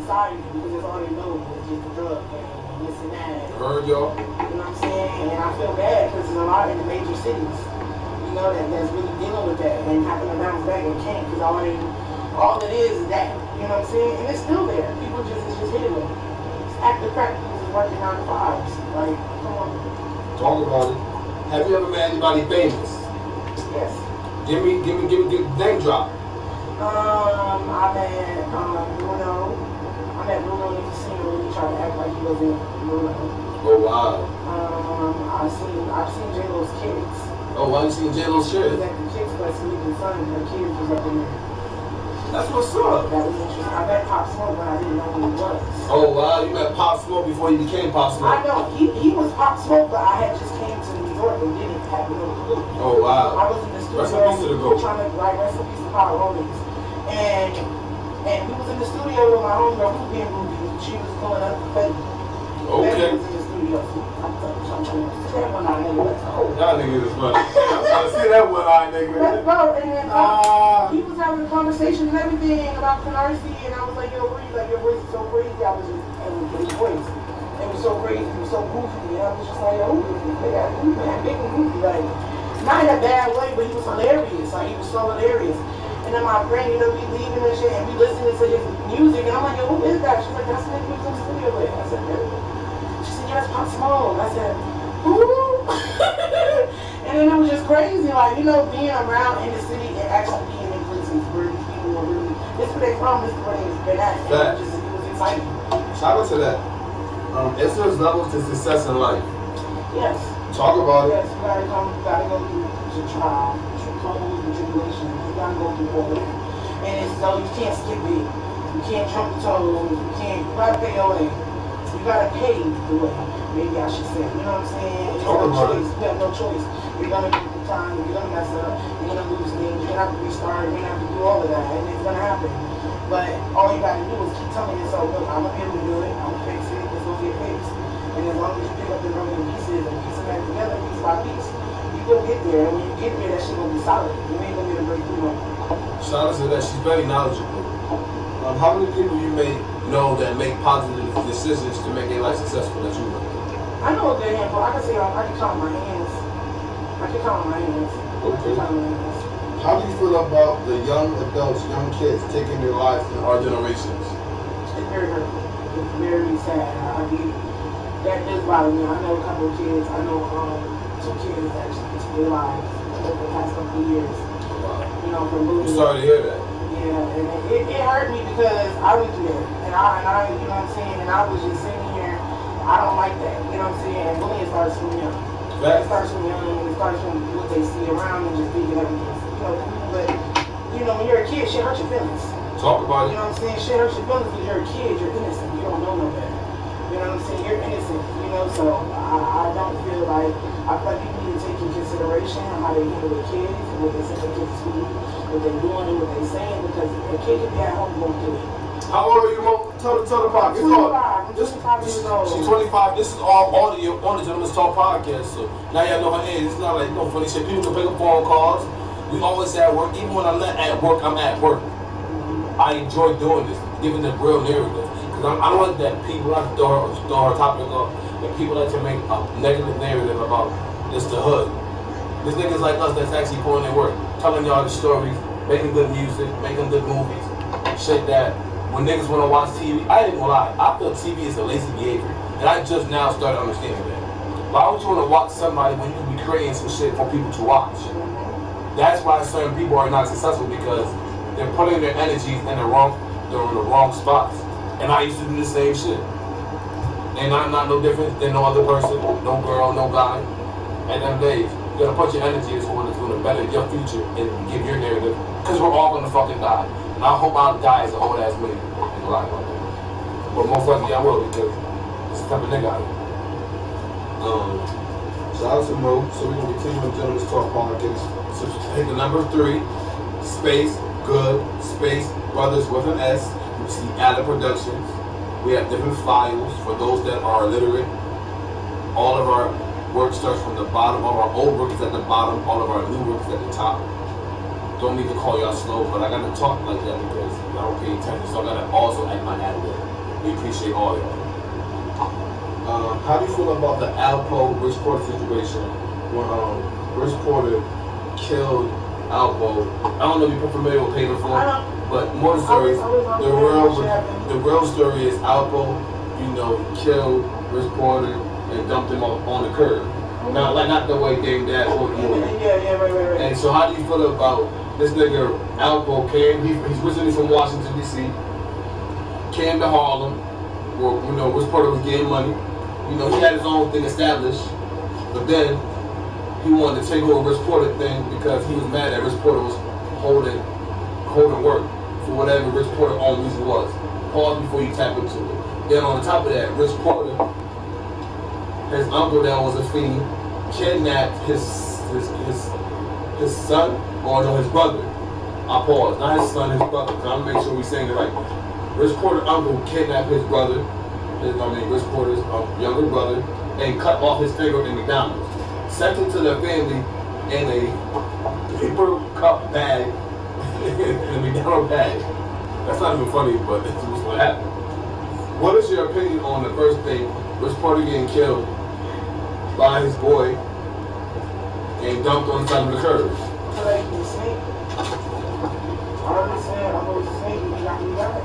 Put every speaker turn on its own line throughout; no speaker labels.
society because that's all they know is just the drug and this and that.
Heard y'all.
You know what I'm saying? And I feel bad because there's a lot in the major cities, you know, that's really dealing with that and having to bounce back and can't because all it is that. You know what I'm saying? And it's still there. People it's just hidden. It's active crack. People just working 9 to 5s. Like, come on.
Talk about it. Have you ever met anybody famous?
Yes.
Give me name drop.
I met Bruno. I met Bruno in the casino when he tried to act like he wasn't Bruno.
Oh wow.
I've seen J-Lo's kids.
Oh, why you seen J-Lo's
She
kids?
was at the kids' class meeting son, and her kids was up in there.
That's what's up.
That was interesting. I met Pop Smoke, but I didn't know who he was.
Oh wow, you met Pop Smoke before you became Pop Smoke.
I know he was Pop Smoke, but I had just came to New York and didn't have no clue.
Oh wow.
I was in the studio trying to write rest in peace to Power Rollies. And we was in the studio with my homegirl Ruby and Ruby. She was pulling up the Fetty.
Okay.
Fetty was in the studio. That one eye nigga, let's go.
Y'all niggas is funny. I see that one eye nigga.
Let's go. And then he was having a conversation and everything about Canarsie, and I was like, yo, where you? Like, your voice is so crazy. I was just, his voice. It was so crazy. It was so goofy. And I was just like, yo, who is this big ass goofy? Man, big and goofy. Like, not in a bad way, but he was hilarious. Like, he was so hilarious. And then my friend, you know, we leaving and shit, and we listening to his music, and I'm like, yo, who is that? She's like, that's the nigga we was in the studio with. I said, really? She said, yeah, that's Pop Smoke. I said, who? And then it was just crazy, like, you know, being around in the city and actually being in places where these people were really, this is where they from, this is where they've been at. And it was exciting.
Shout out to that. Is there's levels to success in life?
Yes.
Talk about it.
Yes, you gotta go through the trial, troubles and tribulations. You gotta go through all of it. And it's so you can't skip it. You can't jump the toes. You gotta pay your way. You gotta pay the way. Maybe I should say. You know what I'm saying? It's no choice. You have no choice. You're gonna get the time, you're gonna mess up, you're gonna lose things, you're gonna have to restart, you're gonna have to do all of that, and it's gonna happen. But all you gotta do is keep telling yourself, look, I'm gonna be able to do it, I'm gonna fix it, it's gonna get fixed. And as long as you pick up the broken pieces and piece them back together, piece by piece, you go get there, and when you get there, that shit gonna be solid. You ain't gonna get a breakthrough no.
Shout out to that, she's very knowledgeable. How many people you may know that make positive decisions to make their life successful that you know?
I know a good handful. I can count my hands. I can count my hands.
Okay. How do you feel about the young adults, young kids taking their lives in our generations?
It's very hurtful. It's very sad. That does bother me. I know a couple of kids. I know 2 kids actually took their lives over the past couple of years.
Wow.
You know, from bullying.
I'm sorry to hear that.
Yeah, and it hurt me because I went through that. And I, you know what I'm saying? And I was just sitting here. I don't like that. You know what I'm saying? And bullying starts from young. It starts from young, and it starts from what they see around and just thinking everything. You know, but you know, when you're a kid, shit hurts your feelings.
Talk about it.
You know what I'm saying? Shit hurts your feelings because you're a kid, you're innocent, you don't know no better. You know what I'm saying? You're innocent, you know, so I don't feel like, I feel like people need to take in consideration how they handle their kids, what they send their kids to school, what they're doing and what they're saying, because a kid can be at home going through it.
How old are you, Mo? Tell the podcast.
25. I'm 25 years old.
She's 25. This is all audio on the Gentleman's Talk podcast. So now y'all know her age. It's not like no funny shit. People can pick up phone calls. We always at work. Even when I'm not at work, I'm at work. I enjoy doing this, giving the real narrative. Because I don't like that people like to throw her topic up. That people like to make a negative narrative about this the hood. There's niggas like us that's actually pulling their work, telling y'all the stories, making good music, making good movies, shit that. When niggas want to watch TV, I ain't gonna lie, I feel TV is a lazy behavior. And I just now started understanding that. Why would you want to watch somebody when you can be creating some shit for people to watch? That's why certain people are not successful, because they're putting their energies in the wrong spots. And I used to do the same shit. And I'm not no different than no other person, no girl, no guy. At them days, you gotta put your energy into what is gonna better your future and give your narrative, because we're all gonna fucking die. And I hope I die as an old ass man in life like that. But most likely I will, because it's the type of nigga I am. Shout out to Mo. So we're gonna continue with Gentleman's Talk podcast. So hit the number 3, space, good, space, brothers with an S. You see Allen Productions. We have different files for those that are illiterate. All of our work starts from the bottom. All of our old work is at the bottom. All of our new work is at the top. Don't need to call y'all slow, but I gotta talk like that because I don't pay attention. So I gotta also act my ad lib. We appreciate all y'all. How do you feel about the Alpo Rich Porter situation when Rich Porter killed Alpo? I don't know if you're familiar with Paper Flow, but more the story. The real story is Alpo, killed Rich Porter and dumped him on the curb. Not the way Dame Dash or the movie.
Right.
And so how do you feel about this nigga Alpo came? He's originally from Washington D.C. Came to Harlem, where Rich Porter was getting money. He had his own thing established, but then he wanted to take over Rich Porter thing because he was mad that Rich Porter was holding work for whatever Rich Porter's own reason was. Pause before you tap into it. Then on top of that, Rich Porter, his uncle that was a fiend, kidnapped his son, or no, his brother. I pause, not his son, his brother. So I'm gonna make sure we're saying it right. Rich Porter's uncle kidnapped his brother. Rich Porter's younger brother, and cut off his finger in McDonald's. Sent him to their family in a paper cup bag, in a McDonald's bag. That's not even funny, but it's just what happened. What is your opinion on the first thing, Rich Porter getting killed by his boy and dumped on the side of the curb?
I feel like he's a snake. I understand, I'm always a snake, he got me out.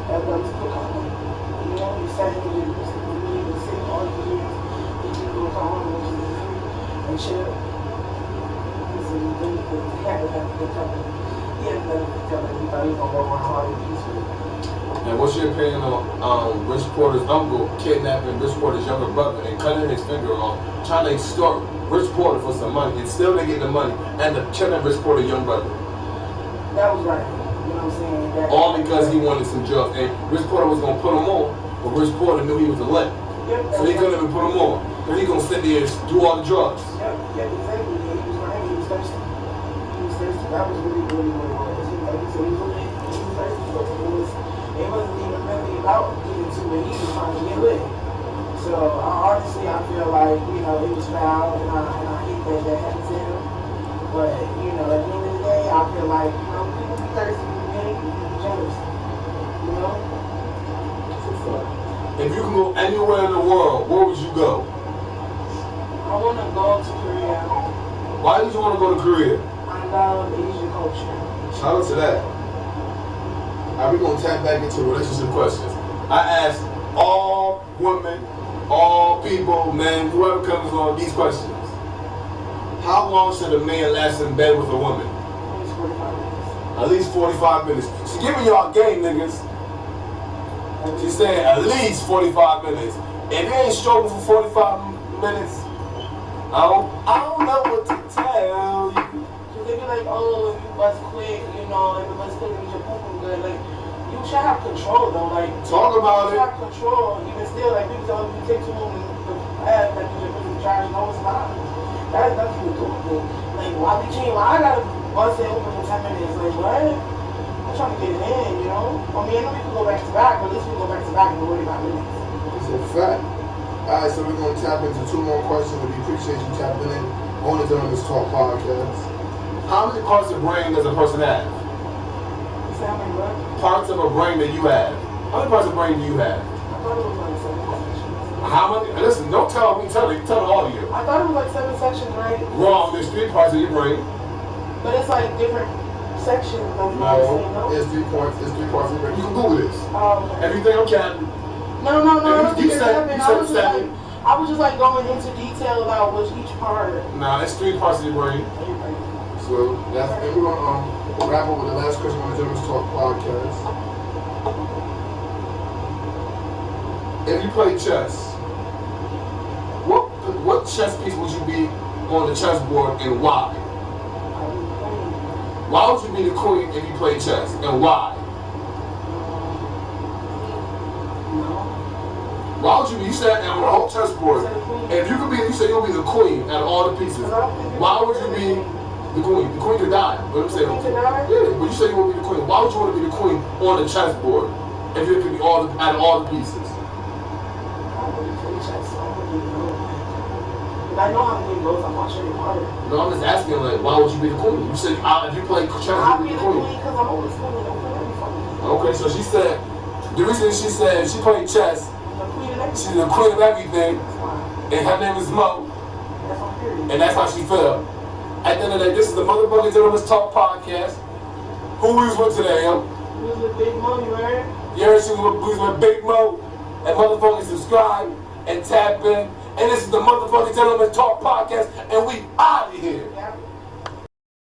That's what he's put on. He said he was sick all these years. He can go to home and chill. He said he didn't have a good time. He had nothing to tell him. He thought he was going to go around hard and peaceful.
And what's your opinion on Rich Porter's uncle kidnapping Rich Porter's younger brother and cutting his finger off, trying to extort Rich Porter for some money, and still they get the money, and killing Rich Porter's young brother?
That was right. You know what I'm saying?
All because he wanted some drugs. And Rich Porter was going to put him on, but Rich Porter knew he was a limp. So he couldn't even put him on. But he going to sit there and do all the drugs.
Exactly. He was right. He was thirsty. That was really what it was. Like he said, he was thirsty. But it wasn't even really about getting to it. He was trying to get lit. So honestly, I feel like, it was foul, and I hate that happened to him. But, at the end of the day, I feel like, people be thirsty. Jealous,
If you can go anywhere in the world, where would you go?
I want to go to Korea.
Why did you want to go to Korea?
I love Asian culture.
Shout out to that. Alright, we're going to tap back into relationship questions. I ask all women, all people, men, whoever comes on these questions. How long should a man last in bed with a woman? At least 45 minutes. She's giving y'all game, niggas. She's saying at least 45 minutes. If you ain't stroking for 45 minutes, I don't know what to tell you.
Cause they be like, oh, if you bust quick, if you bust quick, you should poop good. Like, you should have control though. Like,
talk about it.
You should have control. Even still, like people tell you take too long to add, like you should put in charge. No, it's not. That has nothing to do with it. Like, why I gotta bust it open for 10 minutes? Like, what? I'm trying to get it in, I mean, I know we can go back to back, but at least we go back to back and we're worried about minutes.
It's a fact. Alright, so we're going to tap into 2 more questions, and we appreciate you tapping in on the Gentleman's Talk podcast. How many parts of the brain does a person have?
You say how many what?
Parts of a brain that you have. How many parts of the brain do you have?
I thought it was like 7 sections.
How many? Listen, don't tell me, tell all of you.
I thought it was like 7 sections, right?
Wrong, there's 3 parts of your brain.
But it's like different sections.
No, it's 3 parts. It's 3 parts of your brain. You can Google this.
Okay.
Everything I'm counting.
No.
You said 7.
I was just like going into detail about which each part.
Nah, it's 3 parts of your brain. So that's and we're gonna wrap up with the last question on the Gentleman's Talk podcast. If you play chess, what chess piece would you be on the chessboard and why? Why would you be the queen if you play chess and why? Why would you be? You said on the whole chessboard. If you could be, you said you'll be the queen out of all the pieces. Why would you be the queen? The queen could die. But I'm saying, yeah. But you said you want to be the queen. Why would you want to be the queen on the chessboard if you could be out of all the pieces?
I know how many goes. I'm watching it harder.
No, I'm just asking, like, why would you be the queen? You said if you play chess,
I'll
you'd
be
be
the
the queen.
queen because I'm always queen. I'm every fucking
Okay, so she said, the reason she said she played chess, she's the queen of everything, and her name is Mo. And that's how she felt. At the end of the day, this is the Motherfucking Gentleman's Talk podcast. Who we was with today, yo?
We was with Big Mo, you heard?
You heard we was with Big Mo. And motherfucking subscribe and tap in. And this is the Motherfucking Gentleman's Talk podcast, and we out of here.
Yeah.